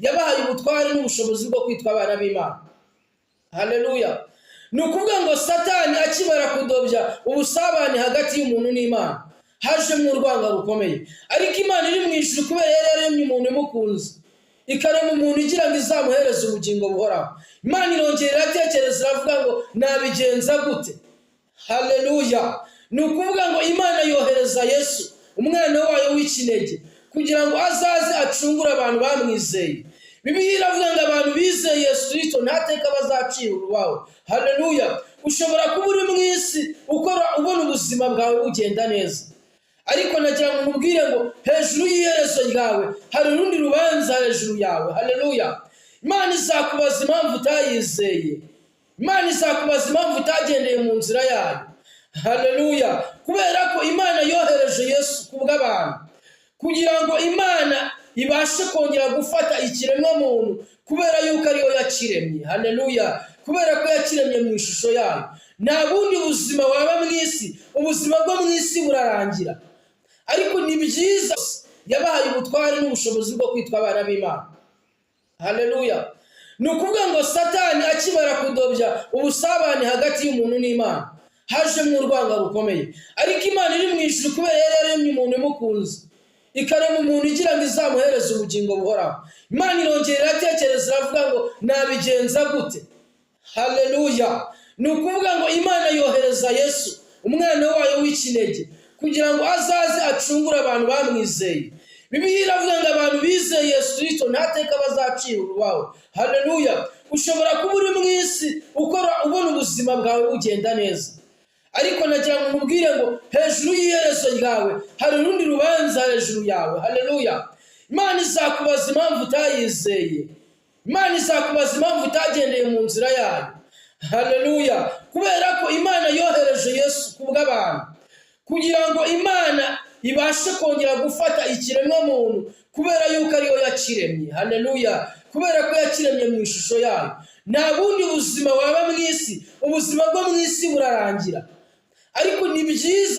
yabahaye ubutware n'ubushobozi bwo kwitwa abana b'Imana. Haleluya. Nukuvuga ngo Satani akibara kudobya ubusabane hagati y'umuntu n'Imana, haje mu rwanga rukomeye. Ariko Imana iri mu ijuru kubera yaremye umuntu imukunze, ikarema umuntu igira ngo izamuhereze ubugingo buhoraho. Imana irongera iratekereza iravuga ngo nabigenza gute? Haleluya. Nukuvuga ngo Imana yohereza Yesu umwana wayo w'ikinege kugira ngo azaze acungure abantu bamwizeye. Bibiliya iravuga ngo abantu bizeye Yesu Kristo ntateka bazacira urubaho. Haleluya. Ushobora kuba uri mu isi ukora ubona ubuzima bwawe bugenda neza, ariko nagira ngo mubwire ngo hejuru y'iherezo ryawe hari urundi rubanza hejuru yawe. Haleluya. Imana izakubaza impamvu utayizeye, Imana izakubaza impamvu utagendeye mu nzira yayo. Haleluya. Kubera ko Imana yohereje Yesu kubw'abantu, kugira ngo Imana ibashe kongera gufata ikiremwa muntu, kubera yuko ariyo yakiremye. Haleluya. Kubera ko yakiremye mu ishusho yayo. Nta bundi buzima waba mu isi, ubuzima bwo mu isi burarangira. Ariko ni byiza yabahaye ubutware n'ubushobozi bwo kwitwa abana b'Imana. Haleluya. Nukuvuga ngo Satani akibara kudobya ubusabane hagati y'umuntu n'Imana, haje mu rwanga rukomeye. Ariko Imana iri mu ijuru kubera yaremye umuntu imukunze, ikarema umuntu igira ngo izamuhereze ubugingo buhoraho. Imana irongera iratekereza iravuga ngo nabigenza gute? Haleluya. Nukuvuga ngo Imana yohereza Yesu umwana wayo w'ikinege kugira ngo azaze acungure abantu bamwizeye. Bibiliya iravuga ngo abantu bizeye Yesu Kristo ntateka bazacira urubaho. Haleluya. Ushobora kuba uri mu isi ukora ubona ubuzima bwawe bugenda neza, ariko nagira ngo mubwire ngo hejuru y'iherezo ryawe hari urundi rubanza hejuru yawe. Haleluya. Imana izakubaza impamvu utayizeye, Imana izakubaza impamvu utagendeye mu nzira yayo. Haleluya. Kubera ko Imana yohereje Yesu kubw'abantu, kugira ngo Imana ibashe kongera gufata ikiremwa muntu, kubera yuko ariyo yakiremye. Haleluya. Kubera ko yakiremye mu ishusho yayo. Nta bundi buzima waba mu isi, ubuzima bwo mu isi burarangira. Ariko ni byiza